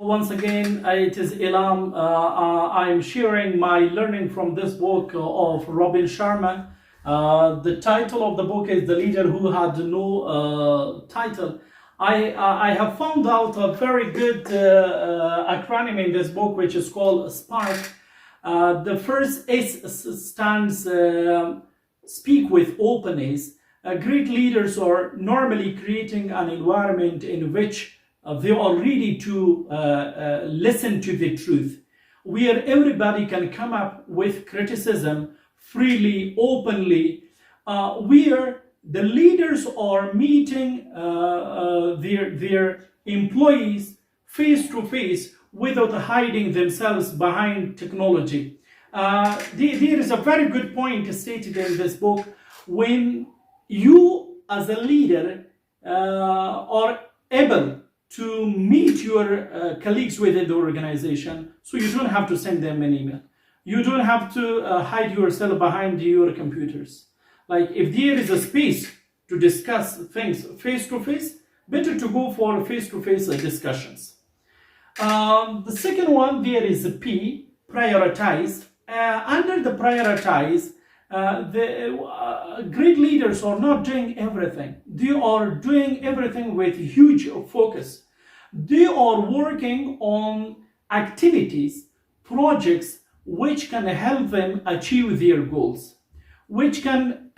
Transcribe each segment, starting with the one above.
Once again, it is Elam. I'm sharing my learning from this book of Robin Sharma. The title of the book is The Leader Who Had No Title. I have found out a very good acronym in this book, which is called SPARK. The first S stands Speak with Openness. Great leaders are normally creating an environment in which they are ready to listen to the truth, where everybody can come up with criticism freely, openly, where the leaders are meeting their employees face to face without hiding themselves behind technology. There is a very good point stated in this book. When you as a leader are able to meet your colleagues within the organization, so you don't have to send them an email. You don't have to hide yourself behind your computers. Like, if there is a space to discuss things face to face, better to go for face-to-face discussions. The second one, there is a P, prioritize. Under the prioritize, great leaders are not doing everything. They are doing everything with huge focus. They are working on activities, projects which can help them achieve their goals, which can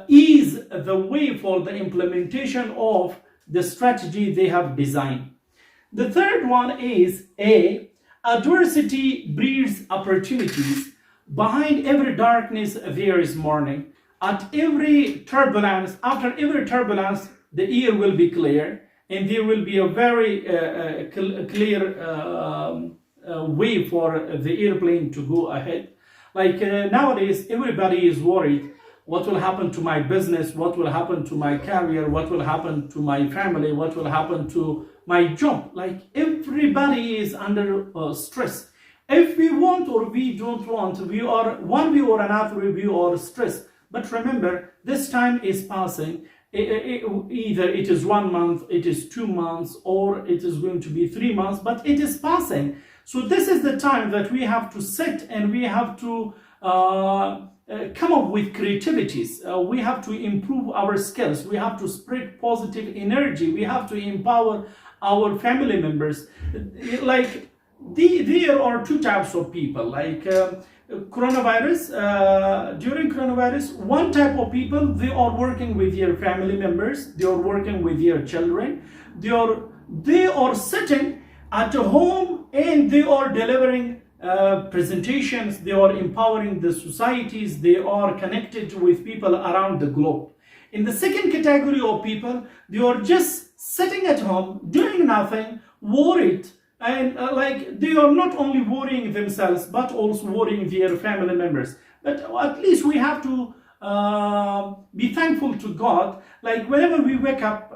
ease the way for the implementation of the strategy they have designed. The third one is A, adversity breeds opportunities. Behind every darkness, there is morning. At every turbulence, after every turbulence, the air will be clear, and there will be a very clear way for the airplane to go ahead. Like nowadays, everybody is worried. What will happen to my business? What will happen to my career? What will happen to my family? What will happen to my job? Like, everybody is under stress. If we want or we don't want, we are one way or another, we are stressed. But remember, this time is passing. Either it is 1 month, it is 2 months, or it is going to be 3 months, but it is passing. So this is the time that we have to sit and we have to come up with creativities. We have to improve our skills. We have to spread positive energy. We have to empower our family members. Like, there are two types of people. Like coronavirus, during coronavirus, one type of people, they are working with their family members, they are working with their children, they are sitting at home and they are delivering presentations, they are empowering the societies, they are connected with people around the globe. In the second category of people, they are just sitting at home, doing nothing, worried. And like, they are not only worrying themselves, but also worrying their family members. But at least we have to be thankful to God. Like, whenever we wake up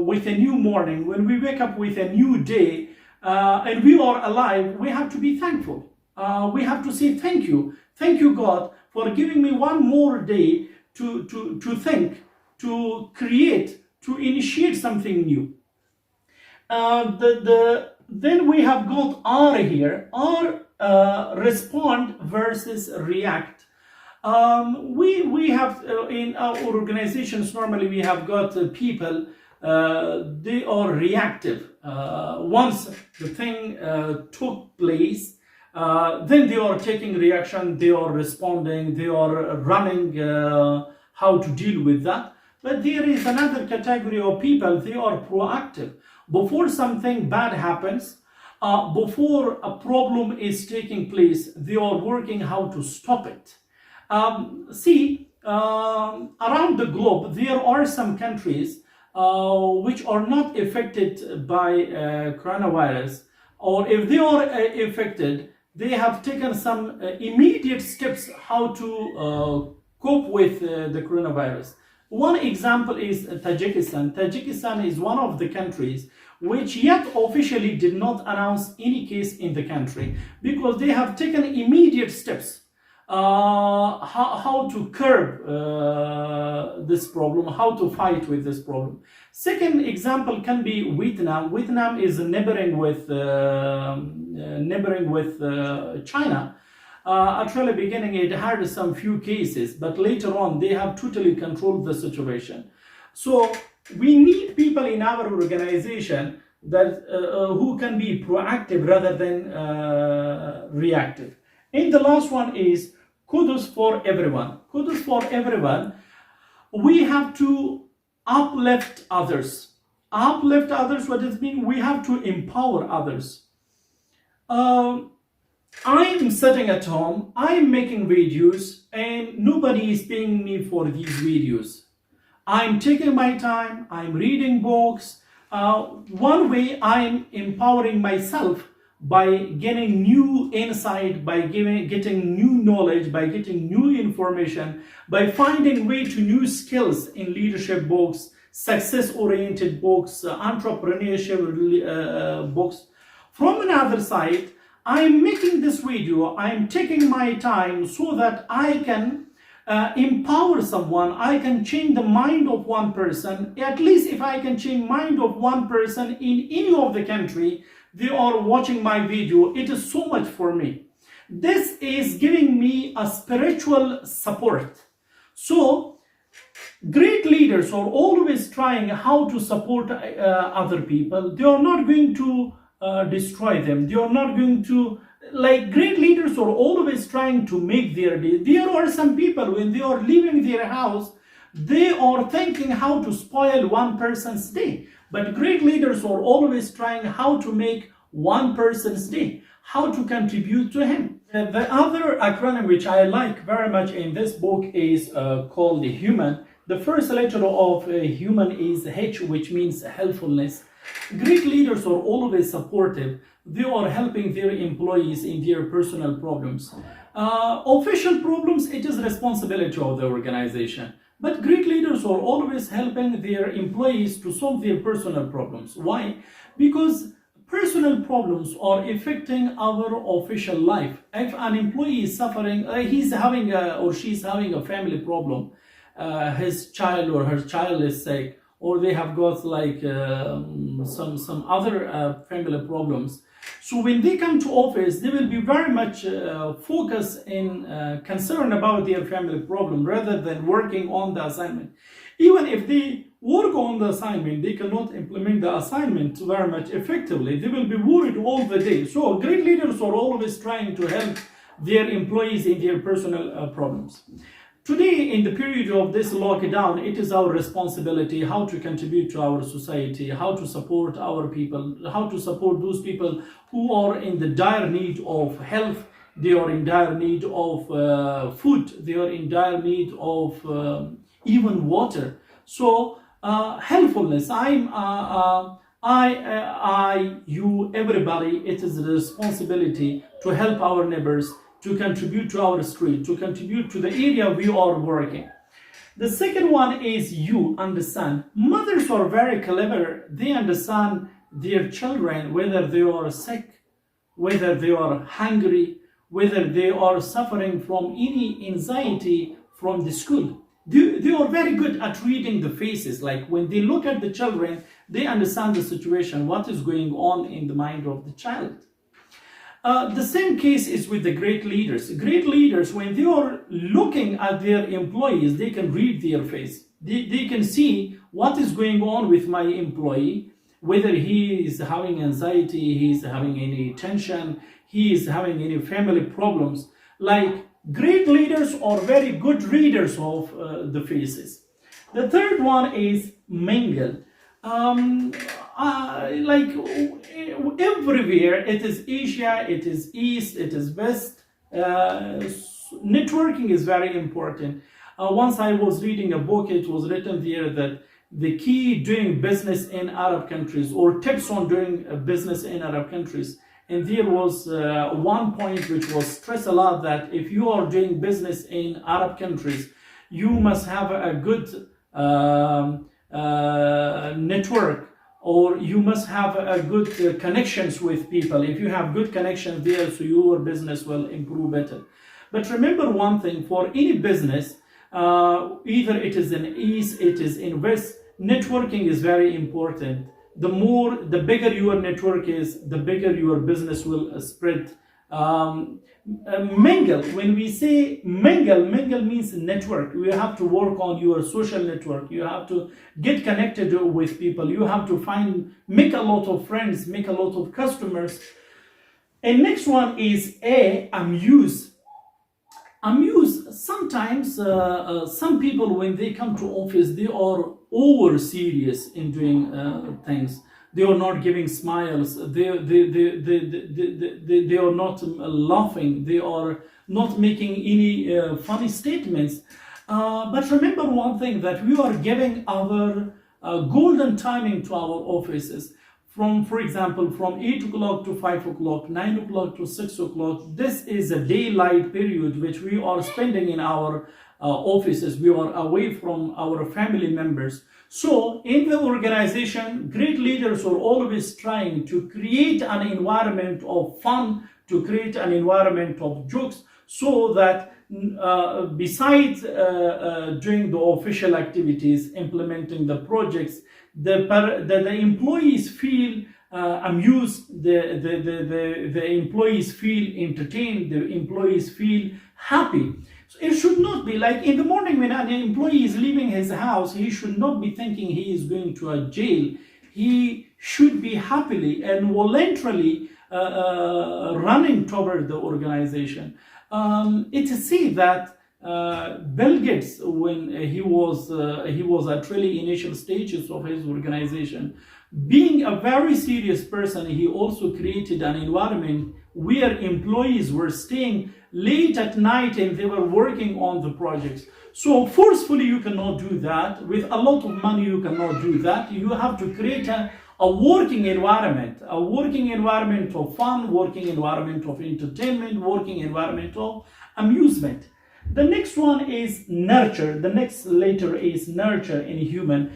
with a new morning, when we wake up with a new day, and we are alive, we have to be thankful. We have to say thank you. Thank you, God, for giving me one more day to think, to create, to initiate something new. Then we have got R here. R, respond versus react. We have in our organizations, normally we have got people, they are reactive. Once the thing took place, then they are taking reaction, they are responding, they are running how to deal with that. But there is another category of people, they are proactive. Before something bad happens, before a problem is taking place, they are working how to stop it. Around the globe, there are some countries which are not affected by coronavirus, or if they are affected, they have taken some immediate steps how to cope with the coronavirus. One example is Tajikistan. Tajikistan is one of the countries which yet officially did not announce any case in the country, because they have taken immediate steps. how to curb this problem, how to fight with this problem. Second example can be Vietnam. Vietnam is neighboring with China. At the beginning, it had some few cases, but later on, they have totally controlled the situation. So we need people in our organization that who can be proactive rather than reactive. And the last one is kudos for everyone. Kudos for everyone. We have to uplift others. Uplift others, what does it mean? We have to empower others. I'm sitting at home, I'm making videos, and nobody is paying me for these videos. I'm taking my time, I'm reading books. One way I'm empowering myself by getting new insight, by getting new knowledge, by getting new information, by finding way to new skills in leadership books, success-oriented books, entrepreneurship books. From another side, I'm making this video, I'm taking my time so that I can empower someone, I can change the mind of one person. At least if I can change mind of one person in any of the country, they are watching my video, it is so much for me. This is giving me a spiritual support. So great leaders are always trying how to support other people. They are not going to destroy them. They are not going to, like, great leaders are always trying to make their day. There are some people, when they are leaving their house, they are thinking how to spoil one person's day. But great leaders are always trying how to make one person's day, how to contribute to him. The other acronym which I like very much in this book is called the Human. The first letter of Human is H, which means helpfulness. Great leaders are always supportive. They are helping their employees in their personal problems. Official problems, it is responsibility of the organization. But great leaders are always helping their employees to solve their personal problems. Why? Because personal problems are affecting our official life. If an employee is suffering, he's having or she's having a family problem, his child or her child is sick, or they have got like some other family problems. So when they come to office, they will be very much focused in concern about their family problem rather than working on the assignment. Even if they work on the assignment, they cannot implement the assignment very much effectively. They will be worried all the day. So great leaders are always trying to help their employees in their personal problems. Today, in the period of this lockdown, it is our responsibility how to contribute to our society, how to support our people, how to support those people who are in the dire need of health, they are in dire need of food, they are in dire need of even water. So, helpfulness, you, everybody, it is the responsibility to help our neighbors, to contribute to our street, to contribute to the area we are working. The second one is you understand. Mothers are very clever. They understand their children, whether they are sick, whether they are hungry, whether they are suffering from any anxiety from the school. They are very good at reading the faces. Like when they look at the children, they understand the situation, what is going on in the mind of the child. The same case is with the great leaders. Great leaders, when they are looking at their employees, they can read their face. They can see what is going on with my employee, whether he is having anxiety, he is having any tension, he is having any family problems. Like great leaders are very good readers of the faces. The third one is mingle. Like everywhere, it is Asia, it is East, it is West. Networking is very important. Once I was reading a book, it was written there that the key doing business in Arab countries, or tips on doing business in Arab countries. And there was one point which was stressed a lot, that if you are doing business in Arab countries, you must have a good network, or you must have a good connections with people. If you have good connections there, so your business will improve better. But remember one thing, for any business, either it is in East, it is in West, networking is very important. The bigger your network is, the bigger your business will spread. Mingle, when we say mingle means network. You have to work on your social network. You have to get connected with people. You have to make a lot of friends, make a lot of customers. And next one is Amuse. Amuse, sometimes some people, when they come to office, they are over serious in doing things. They are not giving smiles. They are not laughing. They are not making any funny statements. But remember one thing, that we are giving our golden timing to our offices. For example, from 8 o'clock to 5 o'clock, 9 o'clock to 6 o'clock. This is a daylight period which we are spending in our offices. We are away from our family members. So in the organization, great leaders are always trying to create an environment of fun, to create an environment of jokes, so that besides doing the official activities, implementing the projects, the employees feel amused, the employees feel entertained, the employees feel happy. So it should not be like in the morning when an employee is leaving his house, he should not be thinking he is going to a jail. He should be happily and voluntarily running toward the organization. It is said that Bill Gates, when he was at really initial stages of his organization, being a very serious person, he also created an environment where employees were staying late at night and they were working on the projects. So forcefully you cannot do that. With a lot of money you cannot do that. You have to create a working environment of fun, working environment of entertainment, working environment of amusement. The next one is nurture. The next letter is nurture in human.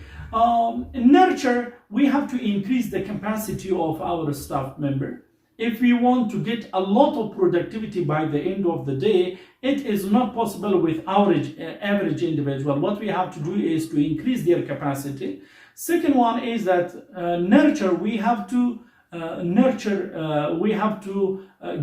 Nurture, we have to increase the capacity of our staff member. If we want to get a lot of productivity by the end of the day, it is not possible with average individual. What we have to do is to increase their capacity. Second one is that nurture, we have to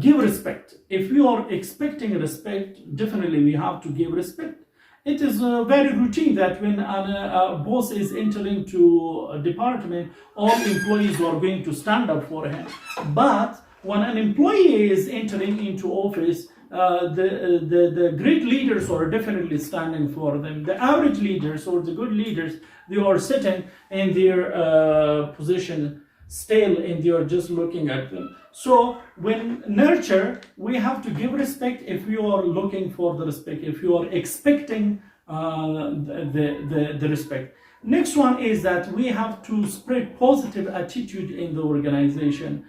give respect. If we are expecting respect, definitely we have to give respect. It is very routine that when a boss is entering to a department, all employees are going to stand up for him. But when an employee is entering into office, the great leaders are definitely standing for them. The average leaders or the good leaders, they are sitting in their position still and they are just looking at them. So when nurture, we have to give respect if you are looking for the respect, if you are expecting the respect. Next one is that we have to spread positive attitude in the organization.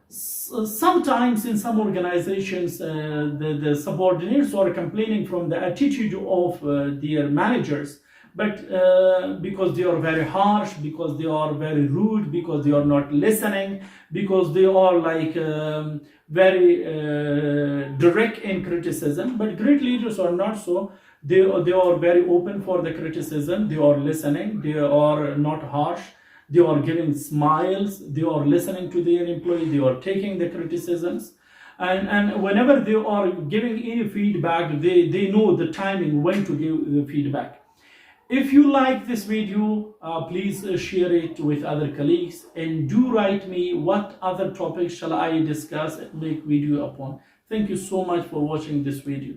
Sometimes in some organizations, the subordinates are complaining from the attitude of their managers, but because they are very harsh, because they are very rude, because they are not listening, because they are like very direct in criticism. But great leaders are not so. They are very open for the criticism. They are listening. They are not harsh. They are giving smiles. They are listening to their employees. They are taking the criticisms. And whenever they are giving any feedback, they know the timing when to give the feedback. If you like this video, please share it with other colleagues, and do write me what other topics shall I discuss and make video upon. Thank you so much for watching this video.